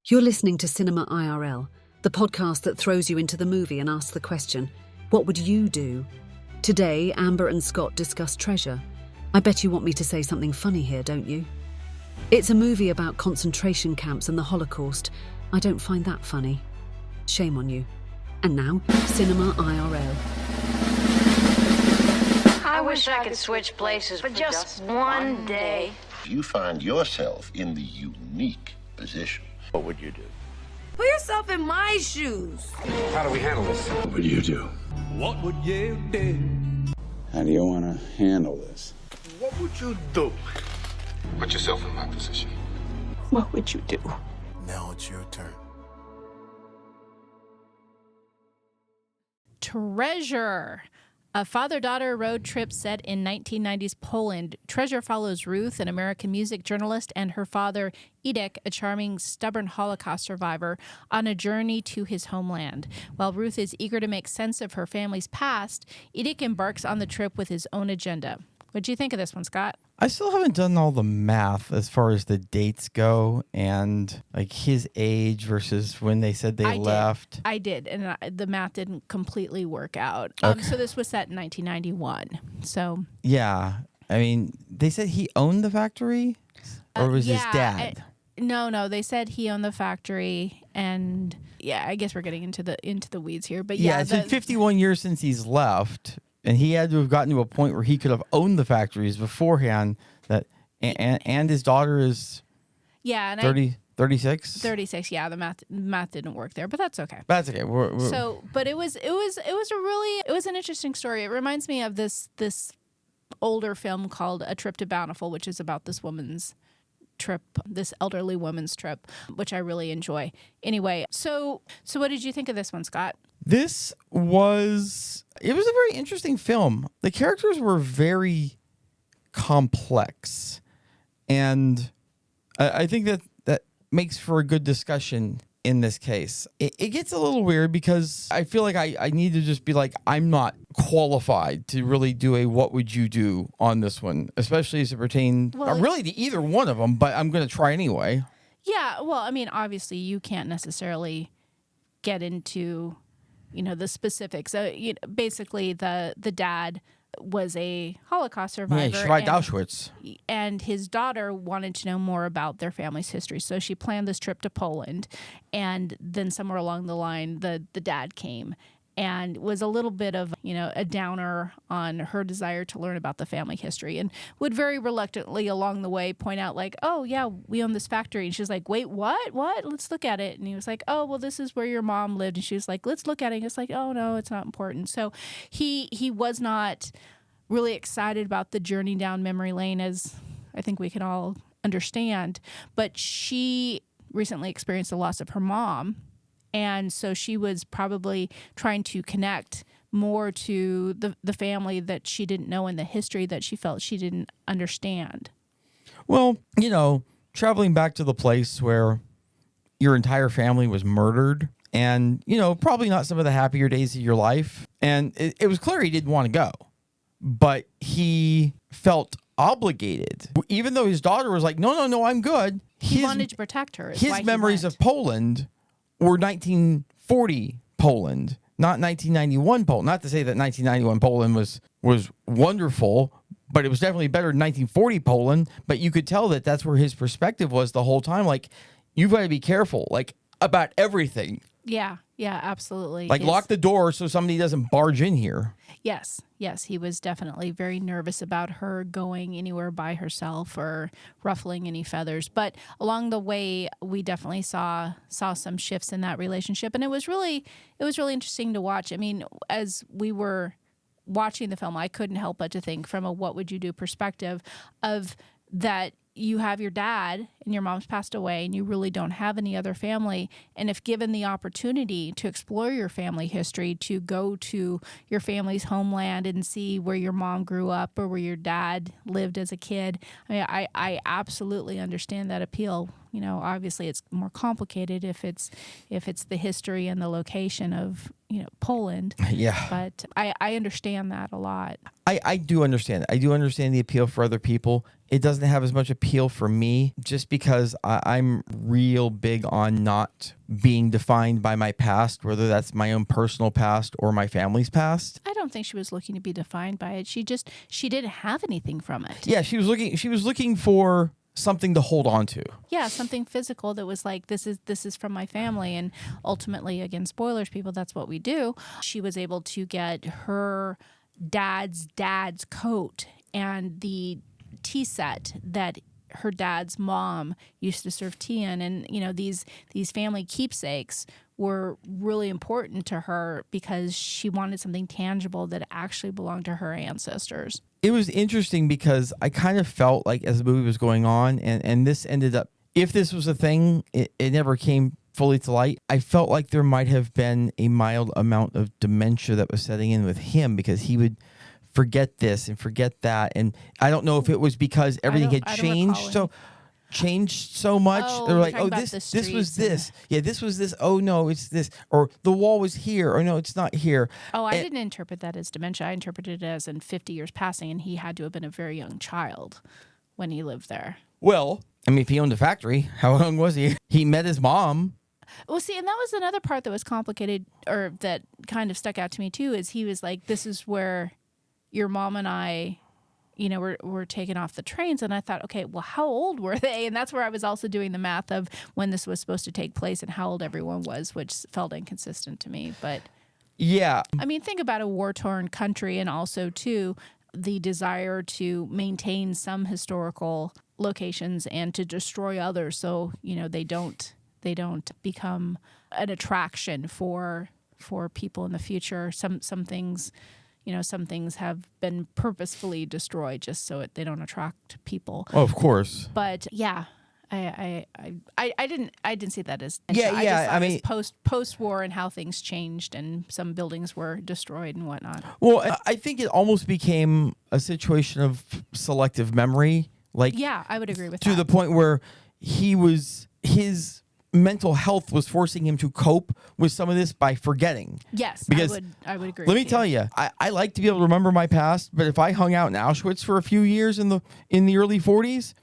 You're listening to Cinema IRL, the podcast that throws you into the movie and asks the question, what would you do? Today, Amber and Scott discuss Treasure. I bet you want me to say something funny here, don't you? It's a movie about concentration camps and the Holocaust. I don't find that funny. Shame on you. And now, Cinema IRL. I wish I could switch places for just one day. You find yourself in the unique position. What would you do? Put yourself in my shoes. How do we handle this? What would you do? What would you do? How do you want to handle this? What would you do? Put yourself in my position. What would you do? Now it's your turn. Treasure. A father-daughter road trip set in 1990s Poland. Treasure follows Ruth, an American music journalist, and her father, Edek, a charming, stubborn Holocaust survivor, on a journey to his homeland. While Ruth is eager to make sense of her family's past, Edek embarks on the trip with his own agenda. What'd you think of this one, Scott? I still haven't done all the math as far as the dates go and like his age versus when they said they left. I did, and the math didn't completely work out. Okay. So this was set in 1991. So yeah, I mean, they said he owned the factory, or was his dad? No, they said he owned the factory, and yeah, I guess we're getting into the weeds here. But yeah, it's been 51 years since he's left. And he had to have gotten to a point where he could have owned the factories beforehand. And his daughter is 36? 36, yeah. The math didn't work there, but that's okay. That's okay. But it was an interesting story. It reminds me of this older film called A Trip to Bountiful, which is about this woman's trip, this elderly woman's trip, which I really enjoy. Anyway, so what did you think of this one, Scott? It was a very interesting film. The characters were very complex, and I think that makes for a good discussion in this case. It gets a little weird because I feel like I need to just be like, I'm not qualified to really do a what would you do on this one, especially as it pertains really to either one of them, but I'm going to try anyway. Yeah, well, I mean, obviously you can't necessarily get into the specifics. Basically, the dad was a Holocaust survivor. Yeah, he survived Auschwitz. And his daughter wanted to know more about their family's history. So she planned this trip to Poland. And then somewhere along the line, the dad came and was a little bit of, a downer on her desire to learn about the family history, and would very reluctantly along the way point out like, oh yeah, we own this factory. And she's like, wait, what? Let's look at it. And he was like, oh, well, this is where your mom lived. And she was like, let's look at it. And it's like, oh no, it's not important. So he was not really excited about the journey down memory lane, as I think we can all understand. But she recently experienced the loss of her mom. And so she was probably trying to connect more to the family that she didn't know and the history that she felt she didn't understand. Well, traveling back to the place where your entire family was murdered and, probably not some of the happier days of your life. And it was clear he didn't want to go, but he felt obligated. Even though his daughter was like, no, I'm good. He wanted to protect her. His memories of Poland were 1940 Poland, not 1991 Poland. Not to say that 1991 Poland was wonderful, but it was definitely better than 1940 Poland. But you could tell that that's where his perspective was the whole time. Like, you've got to be careful, like, about everything. Yeah, absolutely. Like, lock the door so somebody doesn't barge in here. Yes, he was definitely very nervous about her going anywhere by herself or ruffling any feathers. But along the way, we definitely saw some shifts in that relationship, and it was really interesting to watch. I mean, as we were watching the film, I couldn't help but to think from a what would you do perspective of that. You have your dad and your mom's passed away and you really don't have any other family. And if given the opportunity to explore your family history, to go to your family's homeland and see where your mom grew up or where your dad lived as a kid, I absolutely understand that appeal. Obviously it's more complicated if it's the history and the location of, Poland. Yeah. But I understand that a lot. I do understand. I do understand the appeal for other people. it doesn't have as much appeal for me just because I'm real big on not being defined by my past, whether that's my own personal past or my family's past. I don't think she was looking to be defined by it. She didn't have anything from it. Yeah, she was looking for something to hold on to. Yeah, something physical that was like, this is from my family. And ultimately, again, spoilers, people, that's what we do. She was able to get her dad's coat and the tea set that her dad's mom used to serve tea in. And, these family keepsakes were really important to her because she wanted something tangible that actually belonged to her ancestors. It was interesting because I kind of felt like as the movie was going on, and this ended up, if this was a thing, it never came fully to light. I felt like there might have been a mild amount of dementia that was setting in with him because he would forget this and forget that. And I don't know if it was because everything had changed so much. Oh, they were like, you're oh, talking this was this. Yeah, this was this. Oh, no, it's this. Or the wall was here. Or no, it's not here. Oh, I didn't interpret that as dementia. I interpreted it as in 50 years passing, and he had to have been a very young child when he lived there. Well, I mean, if he owned a factory, how young was he? He met his mom. Well, see, and that was another part that was complicated, or that kind of stuck out to me, too, is he was like, this is where your mom and I, were taken off the trains. And I thought, okay, well, how old were they? And that's where I was also doing the math of when this was supposed to take place and how old everyone was, which felt inconsistent to me. But yeah, I mean, think about a war-torn country, and also, too, the desire to maintain some historical locations and to destroy others so, they don't become an attraction for people in the future. Some things, some things have been purposefully destroyed just so they don't attract people. Oh, of course. But yeah, I didn't see that as I mean, post war and how things changed and some buildings were destroyed and whatnot. Well, I think it almost became a situation of selective memory. Like, yeah, I would agree with that. To the point where his mental health was forcing him to cope with some of this by forgetting. Yes, because I would agree. Let me tell you, I like to be able to remember my past, but if I hung out in Auschwitz for a few years in the early 40s,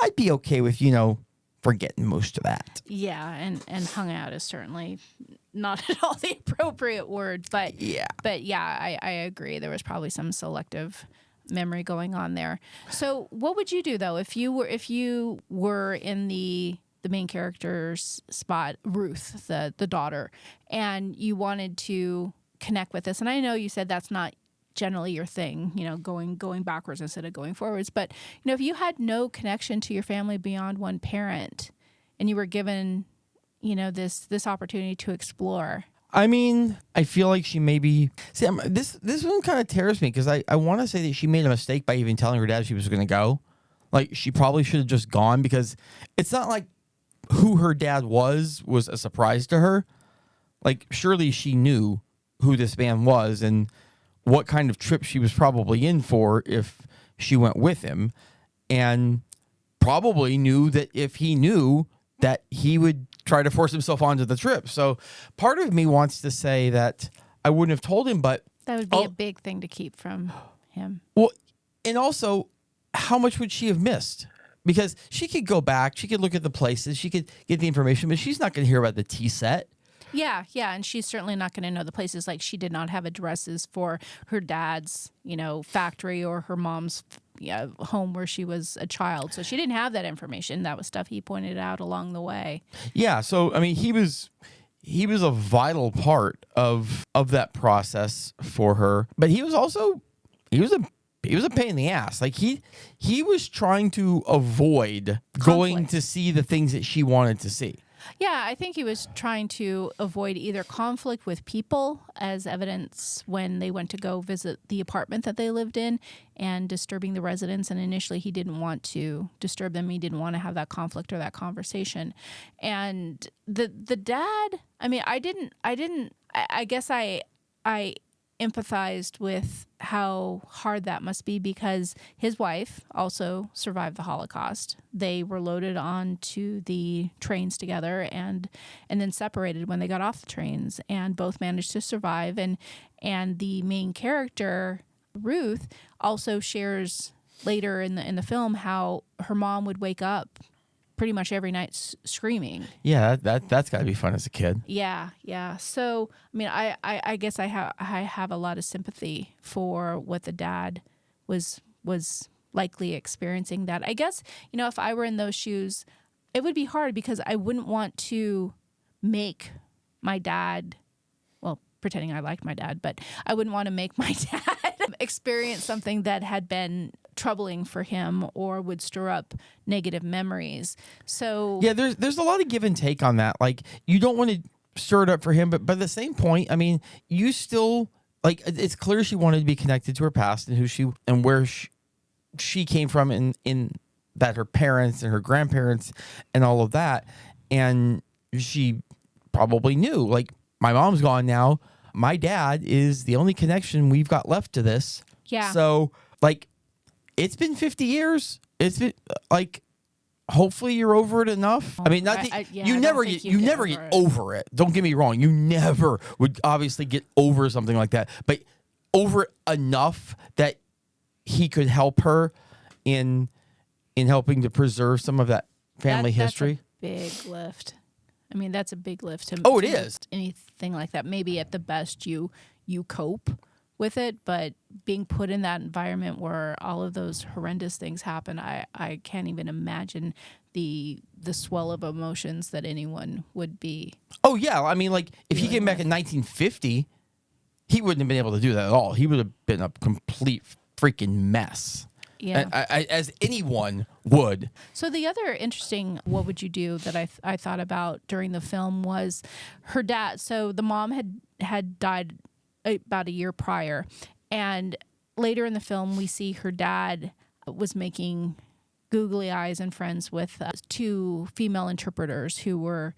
I'd be okay with, forgetting most of that. Yeah, and hung out is certainly not at all the appropriate word, but yeah. I agree. There was probably some selective memory going on there. So what would you do though if you were in the main character's spot, Ruth, the daughter, and you wanted to connect with this? And I know you said that's not generally your thing, going backwards instead of going forwards. But, if you had no connection to your family beyond one parent and you were given, this opportunity to explore. I mean, I feel like she maybe... See, this one kind of tears me because I want to say that she made a mistake by even telling her dad she was going to go. Like, she probably should have just gone because it's not like who her dad was a surprise to her. Like, surely she knew who this man was and what kind of trip she was probably in for if she went with him, and probably knew that if he knew that he would try to force himself onto the trip. So part of me wants to say that I wouldn't have told him, but that would be a big thing to keep from him. Well, and also, how much would she have missed? Because she could go back, she could look at the places, she could get the information, but she's not going to hear about the tea set. Yeah, and she's certainly not going to know the places. Like, she did not have addresses for her dad's, factory or her mom's home where she was a child. So she didn't have that information. That was stuff he pointed out along the way. Yeah, so I mean, he was a vital part of that process for her, but he was also a pain in the ass. Like he was trying to avoid going to see the things that she wanted to see. Yeah, I think he was trying to avoid either conflict with people, as evidence when they went to go visit the apartment that they lived in, and disturbing the residents. And initially he didn't want to disturb them. He didn't want to have that conflict or that conversation. And the dad, I mean, I guess I empathized with how hard that must be because his wife also survived the Holocaust. They were loaded onto the trains together and then separated when they got off the trains, and both managed to survive. And the main character, Ruth, also shares later in the film how her mom would wake up pretty much every night screaming. Yeah, that's got to be fun as a kid. Yeah. So, I mean, I guess I have a lot of sympathy for what the dad was likely experiencing. That I guess, if I were in those shoes, it would be hard because I wouldn't want to make my dad, well, pretending I liked my dad, but I wouldn't want to make my dad experience something that had been troubling for him or would stir up negative memories. So yeah, there's a lot of give and take on that. Like, you don't want to stir it up for him, but at the same point, I mean, you still, like, it's clear she wanted to be connected to her past and who she and where she came from in that her parents and her grandparents and all of that. And she probably knew, like, my mom's gone now. My dad is the only connection we've got left to this. Yeah. So, like, it's been 50 years. It's been, like, hopefully you're over it enough. I mean, not that, you never get over it. Don't get me wrong. You never would obviously get over something like that. But over it enough that he could help her in helping to preserve some of that family history. That's a big lift. I mean, that's a big lift to it is. Anything like that. Maybe at the best you cope with it, but being put in that environment where all of those horrendous things happen, I can't even imagine the swell of emotions that anyone would be. Oh yeah, I mean, like, if he came back in 1950, he wouldn't have been able to do that at all. He would have been a complete freaking mess. Yeah, as anyone would. So the other interesting what would you do that I thought about during the film was her dad. So the mom had died about a year prior, and later in the film we see her dad was making googly eyes and friends with two female interpreters who were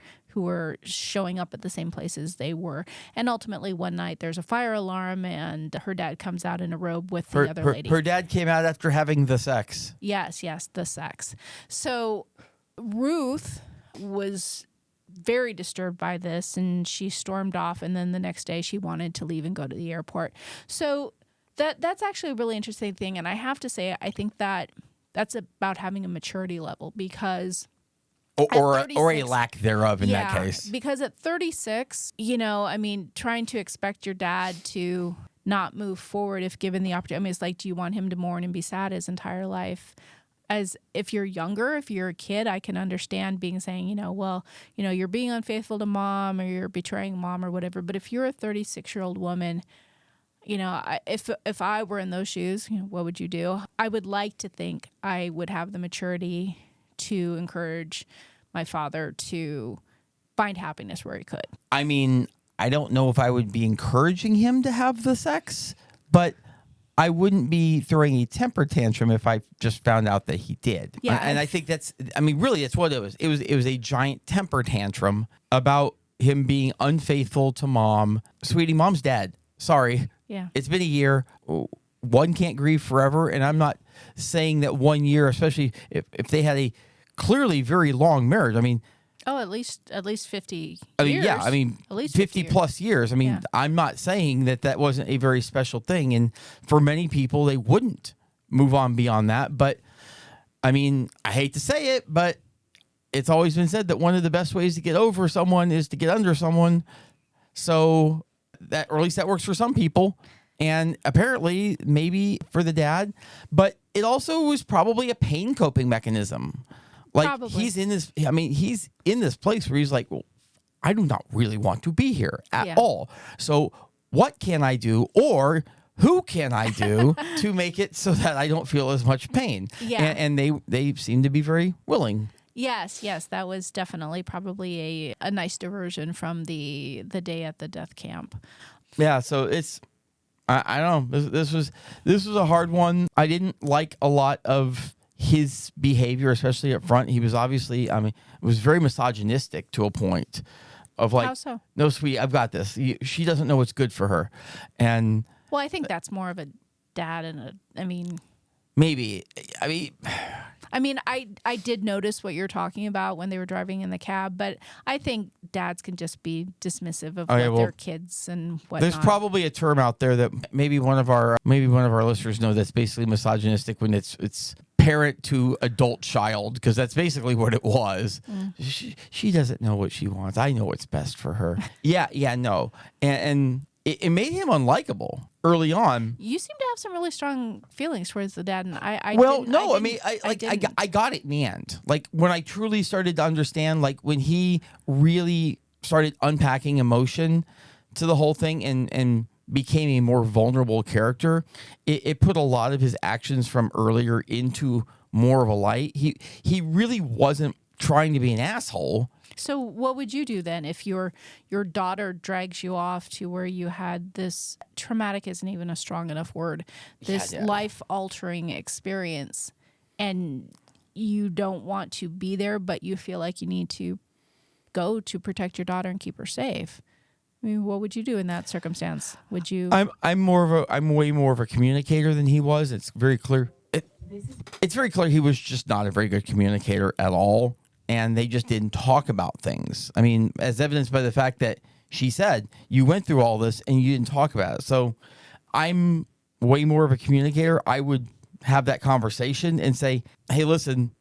showing up at the same places they were. And ultimately one night there's a fire alarm and her dad comes out in a robe with the other lady. Her dad came out after having the sex. Yes, the sex. So Ruth was very disturbed by this and she stormed off, and then the next day she wanted to leave and go to the airport. So that's actually a really interesting thing, and I have to say I think that's about having a maturity level, because or a lack thereof in that case. Because at 36, I mean, trying to expect your dad to not move forward if given the opportunity. I mean, it's like, do you want him to mourn and be sad his entire life? As if you're younger, if you're a kid, I can understand saying, you're being unfaithful to mom or you're betraying mom or whatever. But if you're a 36-year-old woman, if I were in those shoes, what would you do? I would like to think I would have the maturity to encourage my father to find happiness where he could. I mean, I don't know if I would be encouraging him to have the sex, but I wouldn't be throwing a temper tantrum if I just found out that he did. Yeah. And I think really that's what it was. It was a giant temper tantrum about him being unfaithful to mom. Sweetie, mom's dead. Sorry. Yeah. It's been a year. One can't grieve forever. And I'm not saying that 1 year, especially if they had a clearly very long marriage. I mean, at least 50 years. I mean, yeah, I mean, at least 50 years. plus years. I mean, Yeah. I'm not saying that wasn't a very special thing. And for many people, they wouldn't move on beyond that. But I mean, I hate to say it, but it's always been said that one of the best ways to get over someone is to get under someone. So that, or at least that works for some people. And apparently maybe for the dad, but it also was probably a pain coping mechanism. Like, Probably. he's in this place where he's like, well, I do not really want to be here at all. So what can I do, or who can I do to make it so that I don't feel as much pain? Yeah. And they seem to be very willing. Yes, that was definitely probably a nice diversion from the day at the death camp. Yeah, so it's, I don't know. This was a hard one. I didn't like a lot of his behavior, especially up front. He was obviously, it was very misogynistic to a point of like, How so? No, sweetie, I've got this. She doesn't know what's good for her. And Well, I think that's more of a dad maybe. maybe, I mean, I did notice what you're talking about when they were driving in the cab, but I think dads can just be dismissive of their kids and whatnot. There's probably a term out there that maybe one of our listeners know that's basically misogynistic when it's parent to adult child, because that's basically what it was. She doesn't know what she wants. I know what's best for her. No. And it made him unlikable early on. You seem to have some really strong feelings towards the dad, and I got it in the end. Like when I truly started to understand, like when he really started unpacking emotion to the whole thing and became a more vulnerable character, it put a lot of his actions from earlier into more of a light. He really wasn't trying to be an asshole. So what would you do then if your daughter drags you off to where you had this traumatic isn't even a strong enough word, this life-altering experience, and you don't want to be there, but you feel like you need to go to protect your daughter and keep her safe? I mean, what would you do in that circumstance? Would you? I'm way more of a communicator than he was. It's very clear. It's very clear he was just not a very good communicator at all. And they just didn't talk about things. I mean, as evidenced by the fact that she said, you went through all this and you didn't talk about it. So I'm way more of a communicator. I would have that conversation and say, hey, listen,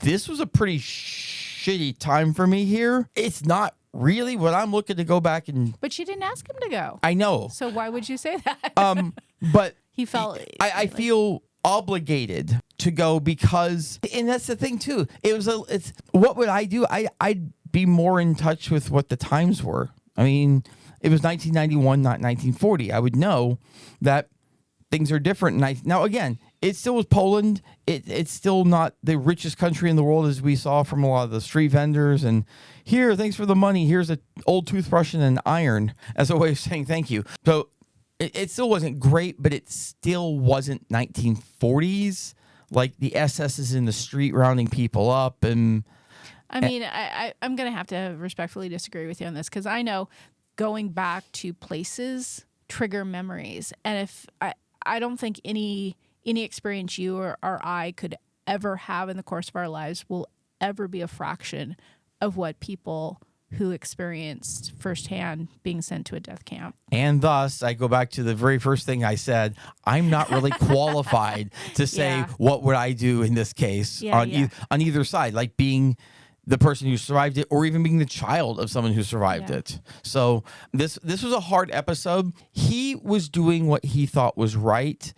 this was a pretty shitty time for me here. It's not really what I'm looking to go back and... But she didn't ask him to go. I know. So why would you say that? But he felt... I feel obligated to go because, and that's the thing too, it's what would I do? I'd be more in touch with what the times were. I mean, it was 1991, not 1940. I would know that things are different. And now again, it still was Poland. It's still not the richest country in the world, as we saw from a lot of the street vendors. And here, thanks for the money. Here's an old toothbrush and an iron as a way of saying thank you. So it still wasn't great, but it still wasn't 1940s. Like the SS is in the street rounding people up. And I mean, I'm going to have to respectfully disagree with you on this, because I know going back to places trigger memories. And if I don't think any experience you or I could ever have in the course of our lives will ever be a fraction of what people who experienced firsthand being sent to a death camp. And thus, I go back to the very first thing I said. I'm not really qualified to say what would I do in this case on either side, like being the person who survived it or even being the child of someone who survived it. So this was a hard episode. He was doing what he thought was right.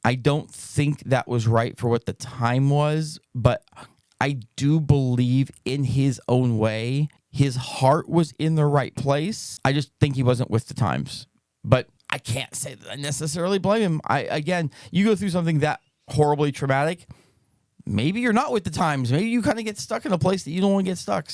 I don't think that was right for what the time was, but I do believe in his own way, his heart was in the right place. I just think he wasn't with the times. But I can't say that I necessarily blame him. Again, you go through something that horribly traumatic, maybe you're not with the times. Maybe you kind of get stuck in a place that you don't want to get stuck.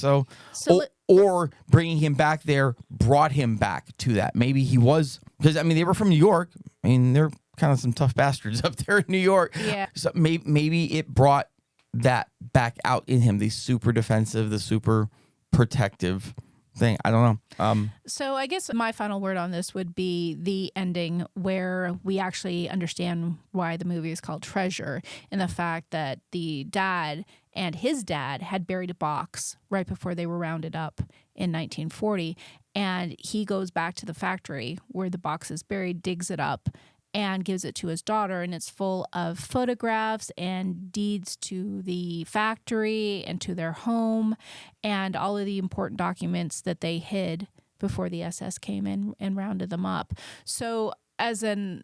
Or bringing him back there brought him back to that. Maybe he was, because, I mean, they were from New York. I mean, they're kind of some tough bastards up there in New York. Yeah. So maybe it brought that back out in him, the super defensive, the super protective thing. I don't know. So I guess my final word on this would be the ending, where we actually understand why the movie is called Treasure, and the fact that the dad and his dad had buried a box right before they were rounded up in 1940. And he goes back to the factory where the box is buried, digs it up, and gives it to his daughter, and it's full of photographs and deeds to the factory and to their home and all of the important documents that they hid before the SS came in and rounded them up. So as an,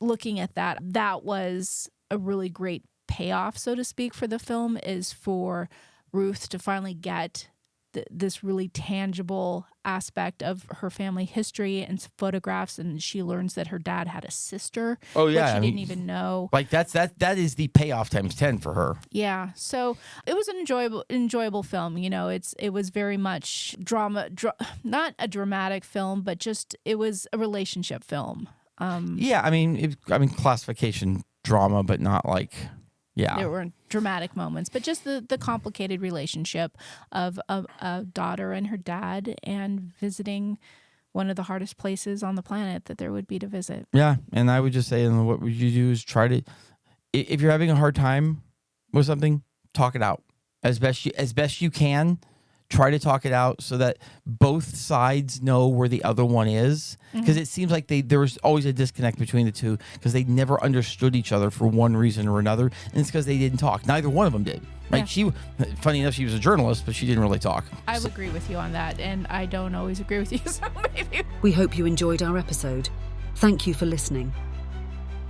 looking at that, that was a really great payoff, so to speak, for the film, is for Ruth to finally get this really tangible aspect of her family history and photographs, and she learns that her dad had a sister. Oh yeah, which she didn't even know. Like that is the payoff times 10 for her. Yeah, so it was an enjoyable film. It was very much drama, not a dramatic film, but just it was a relationship film. Yeah, I mean classification drama, but not like. Yeah, there were dramatic moments, but just the complicated relationship of a daughter and her dad, and visiting one of the hardest places on the planet that there would be to visit. Yeah, and I would just say, what would you do is try to, if you're having a hard time with something, talk it out as best you can. Try to talk it out so that both sides know where the other one is, because it seems like there was always a disconnect between the two because they never understood each other for one reason or another, and it's because they didn't talk. Neither one of them did. Like Yeah. funny enough, she was a journalist, but she didn't really talk. I would agree with you on that, and I don't always agree with you, so maybe. We hope you enjoyed our episode. Thank you for listening.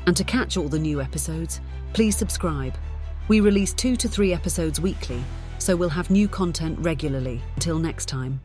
And to catch all the new episodes, please subscribe. We release 2 to 3 episodes weekly, so we'll have new content regularly. Until next time.